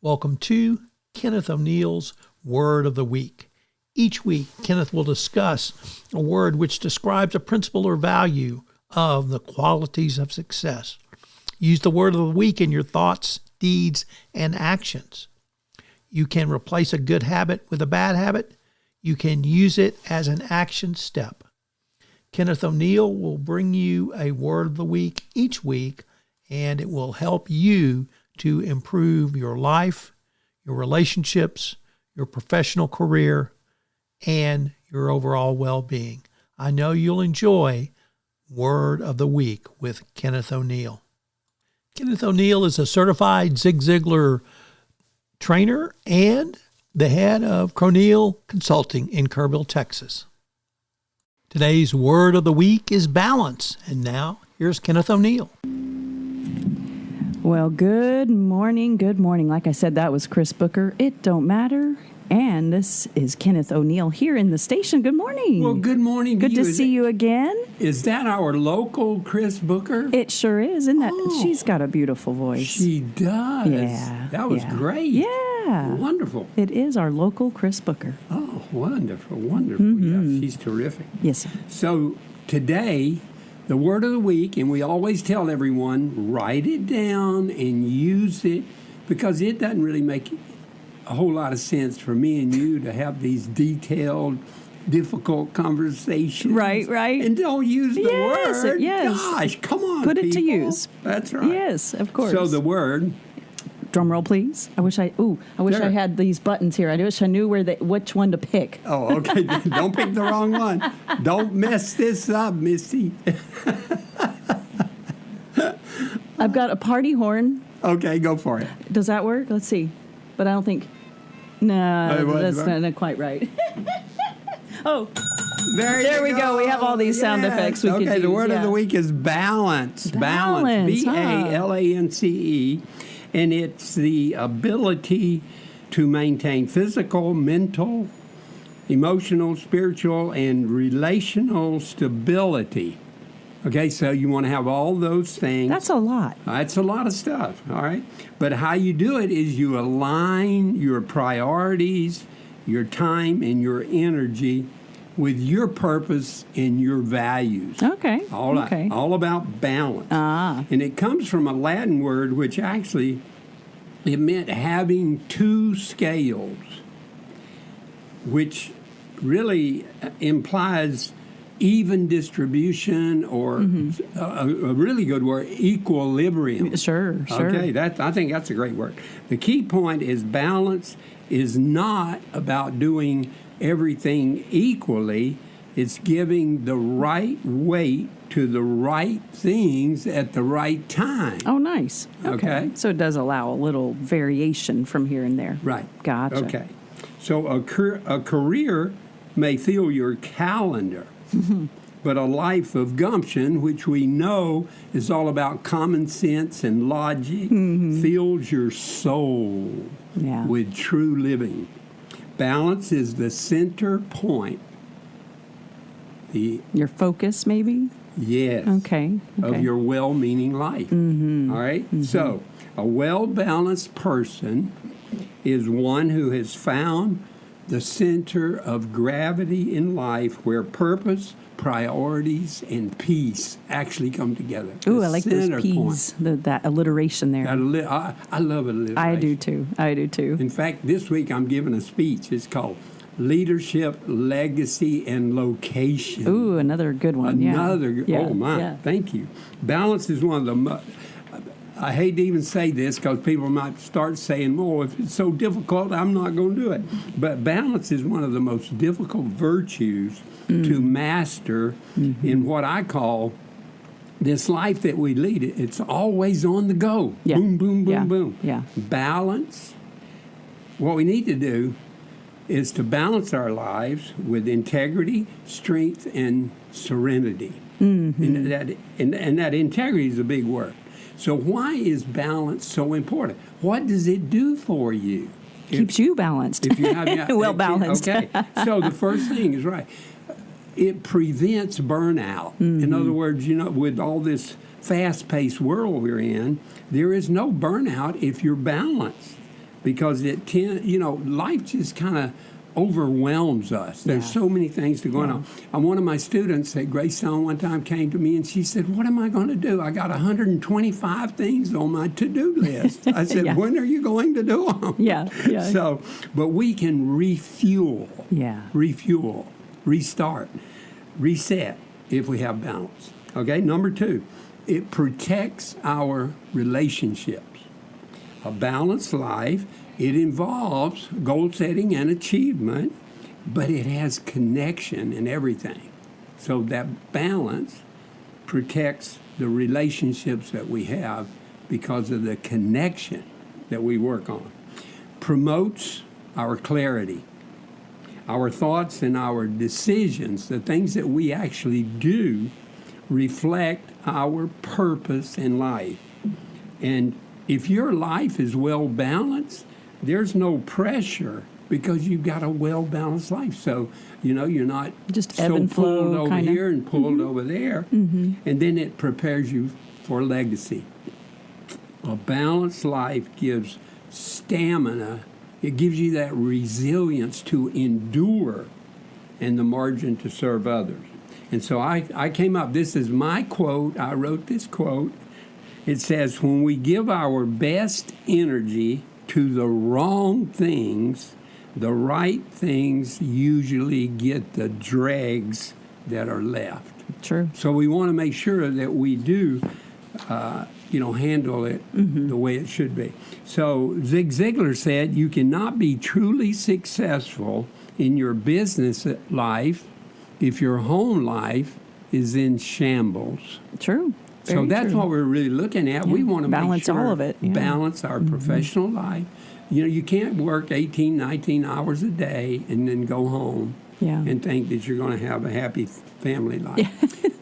Welcome to Kenneth O'Neal's Word of the Week. Each week, Kenneth will discuss a word which describes a principle or value of the qualities of success. Use the word of the week in your thoughts, deeds, and actions. You can replace a good habit with a bad habit. You can use it as an action step. Kenneth O'Neal will bring you a word of the week each week, and it will help you to improve your life, your relationships, your professional career, and your overall well-being. I know you'll enjoy Word of the Week with Kenneth O'Neal. Kenneth O'Neal is a certified Zig Ziglar trainer and the head of O'Neal Consulting in Kerrville, Texas. Today's Word of the Week is balance. And now, here's Kenneth O'Neal. Well, good morning. Like I said, that was Chris Booker. It don't matter. And this is Kenneth O'Neal here in the station. Good morning. Well, good morning. Good to see you again. Is that our local Chris Booker? It sure is. Isn't that? She's got a beautiful voice. She does. Yeah. That was great. Yeah. Wonderful. It is our local Chris Booker. Oh, wonderful. Yeah, she's terrific. Yes, sir. So today, the word of the week, and we always tell everyone, write it down and use it, because it doesn't really make a whole lot of sense for me and you to have these detailed, difficult conversations. Right. And don't use the word. Yes. Gosh, come on, Put it people. to use. That's right. Yes, of course. So the word... Drum roll, please. I wish I had these buttons here. I wish I knew which one to pick. Oh, okay. Don't pick the wrong one. Don't mess this up, Missy. I've got a party horn. Okay, go for it. Does that work? Let's see. But I don't think... No, that's not quite right. Oh, there we go. We have all these sound effects we could use. Okay, the word of the week is balance. Balance. B-A-L-A-N-C-E. And it's the ability to maintain physical, mental, emotional, spiritual, and relational stability. Okay, so you want to have all those things. That's a lot. That's a lot of stuff, all right? But how you do it is you align your priorities, your time, and your energy with your purpose and your values. Okay. All about balance. And it comes from a Latin word which actually, it meant having two scales, which really implies even distribution, or a really good word, equilibrium. Sure. Okay, I think that's a great word. The key point is balance is not about doing everything equally. It's giving the right weight to the right things at the right time. Oh, nice. Okay. So it does allow a little variation from here and there. Right. Gotcha. Okay. So a career may fill your calendar, but a life of gumption, which we know is all about common sense and logic, fills your soul with true living. Balance is the center point. Your focus, maybe? Yes. Okay. Of your well-meaning life. All right? So, a well-balanced person is one who has found the center of gravity in life, where purpose, priorities, and peace actually come together. Ooh, I like those P's, that alliteration there. I love alliteration. I do too. In fact, this week I'm giving a speech. It's called Leadership, Legacy, and Location. Ooh, another good one. Oh, my. Thank you. Balance is one of the... I hate to even say this, because people might start saying, "Oh, if it's so difficult, I'm not going to do it." But balance is one of the most difficult virtues to master in what I call this life that we lead. It's always on the go. Yeah. Boom, boom, boom, boom. Yeah. Balance. What we need to do is to balance our lives with integrity, strength, and serenity. And that integrity is a big word. So why is balance so important? What does it do for you? Keeps you balanced. If you have well balanced. Okay. So the first thing is right. It prevents burnout. In other words, with all this fast-paced world we're in, there is no burnout if you're balanced. because it can, life just kind of overwhelms us. There's so many things to go on. And one of my students at Greystone one time came to me and she said, "What am I going to do? I got 125 things on my to-do list." I said, "When are you going to do them?" Yeah. So, but we can refuel, restart, reset if we have balance. Okay, number 2, it protects our relationships. A balanced life, it involves goal setting and achievement, but it has connection in everything. So that balance protects the relationships that we have because of the connection that we work on. Promotes our clarity. Our thoughts and our decisions, the things that we actually do, reflect our purpose in life. And if your life is well balanced, there's no pressure because you've got a well-balanced life. So, you're not just ebb so and flow, pulled over kinda. here and pulled over there. And then it prepares you for legacy. A balanced life gives stamina. It gives you that resilience to endure and the margin to serve others. And so I came up, this is my quote. I wrote this quote. It says, "When we give our best energy to the wrong things, the right things usually get the dregs that are left." True. So we want to make sure that we do, handle it the way it should be. So Zig Ziglar said, "You cannot be truly successful in your business life if your home life is in shambles." True. So that's what we're really looking at. Yeah. We want to Balance make sure all of it. Yeah. balance our professional life. You can't work 18, 19 hours a day and then go home and think that you're going to have a happy family life.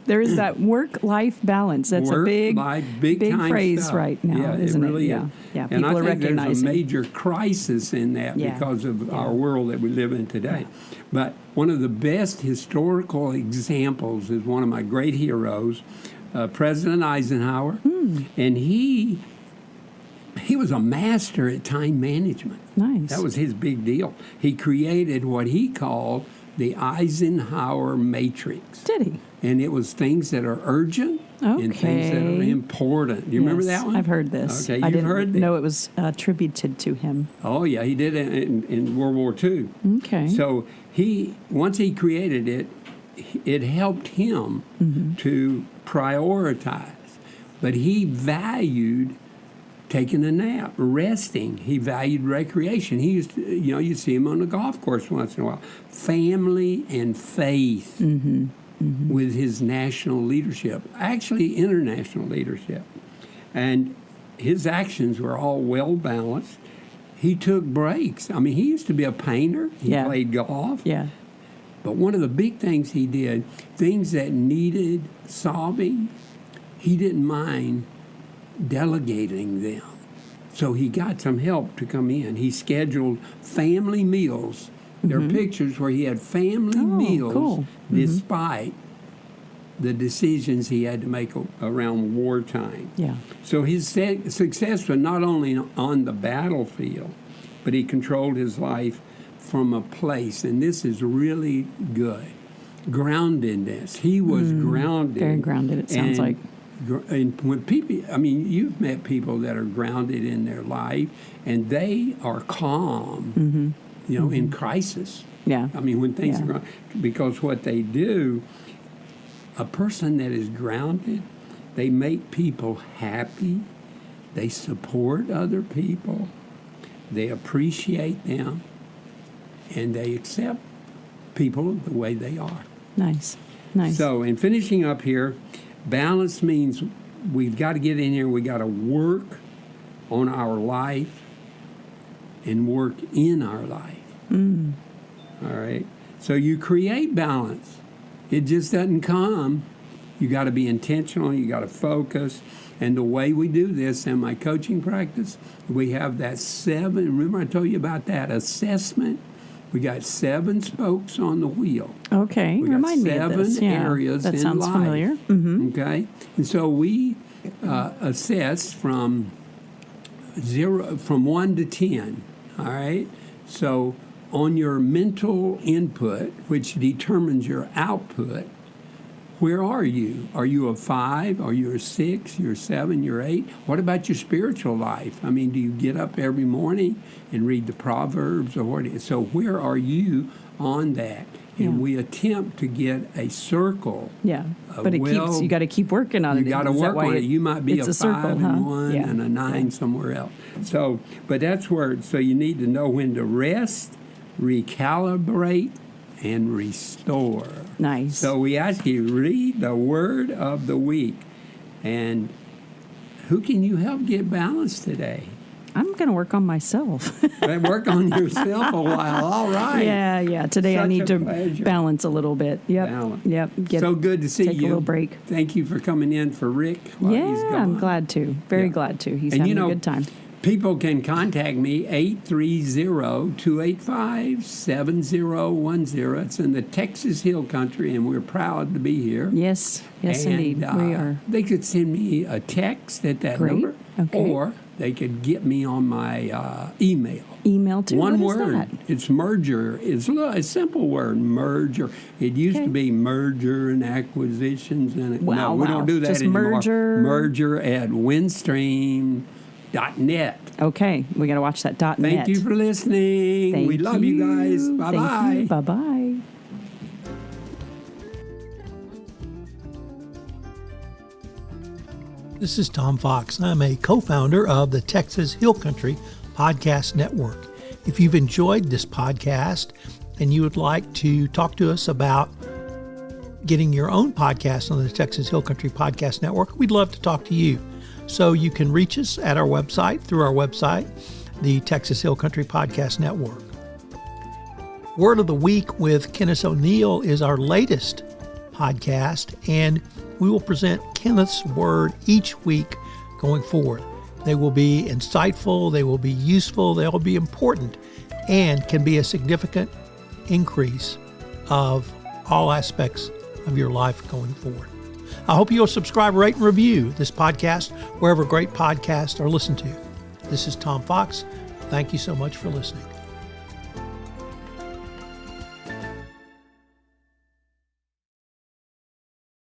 There is that work-life balance. That's a big time phrase stuff. right now, Yeah, isn't it? Really Yeah. is. Yeah. And People I are think there's a recognizing. major crisis in that because of our world that we live in today. But one of the best historical examples is one of my great heroes, President Eisenhower, and he was a master at time management. Nice. That was his big deal. He created what he called the Eisenhower matrix. Did he? And it was things that are urgent and things that are important. Do you remember that one? I've heard this. Okay, I you've didn't heard that. know it was attributed to him. Oh, yeah, he did it in World War II. Okay. So once he created it, it helped him to prioritize. But he valued taking a nap, resting. He valued recreation. He used to, you see him on the golf course once in a while. Family and faith with his national leadership, actually international leadership. And his actions were all well balanced. He took breaks. I mean, he used to be a painter. He played golf. Yeah. But one of the big things he did, things that needed solving, he didn't mind delegating them. So he got some help to come in. He scheduled family meals. There are pictures where he had family meals despite the decisions he had to make around wartime. Yeah. So his success was not only on the battlefield, but he controlled his life from a place, and this is really good. Groundedness. He was grounded. Very grounded, it sounds like. And when people, you've met people that are grounded in their life, and they are calm, in crisis. Yeah. When things are going, because what they do, a person that is grounded, they make people happy, they support other people, they appreciate them, and they accept people the way they are. Nice. So, in finishing up here, balance means we've got to get in here, we got to work on our life and work in our life. All right? So you create balance. It just doesn't come. You got to be intentional, you got to focus. And the way we do this in my coaching practice, we have that 7, remember I told you about that assessment? We got 7 spokes on the wheel. Okay, We got remind me of this. 7 areas that in sounds life. familiar. Okay, and so we assess from 1 to 10. All right? So on your mental input, which determines your output, where are you? Are you a 5? Are you a 6? You're a 7? You're 8? What about your spiritual life? I mean, do you get up every morning and read the Proverbs? Or what? So where are you on that? And we attempt to get a circle. Yeah, but you got to keep working on it. You got to work on it. You might be a 5 circle, and 1 and a 9 somewhere else. So, but that's where, so you need to know when to rest, recalibrate, and restore. Nice. So we ask you, read the word of the week. And who can you help get balanced today? I'm going to work on myself. Work on yourself a while. All right. Yeah. Today I need to balance a little bit. Yep. So good to see you. Take a little break. Thank you for coming in for Rick while he's gone. I'm glad to. Very glad to. He's having a good time. People can contact me, 830-285-7010. It's in the Texas Hill Country, and we're proud to be here. Yes, indeed. We are. They could send me a text at that number, or they could get me on my email. Email too? One what word. Is that? It's merger. It's a simple word, merger. It used to be merger and acquisitions. And no, we don't do that just anymore. Merger at windstream.net. Okay, we got to watch that .net. Thank you for listening. We love you guys. Bye-bye. Bye-bye. This is Tom Fox. I'm a co-founder of the Texas Hill Country Podcast Network. If you've enjoyed this podcast and you would like to talk to us about getting your own podcast on the Texas Hill Country Podcast Network, we'd love to talk to you. So you can reach us at our website, through our website, the Texas Hill Country Podcast Network. Word of the Week with Kenneth O'Neal is our latest podcast, and we will present Kenneth's word each week going forward. They will be insightful, they will be useful, they will be important, and can be a significant increase of all aspects of your life going forward. I hope you'll subscribe, rate, and review this podcast wherever great podcasts are listened to. This is Tom Fox. Thank you so much for listening.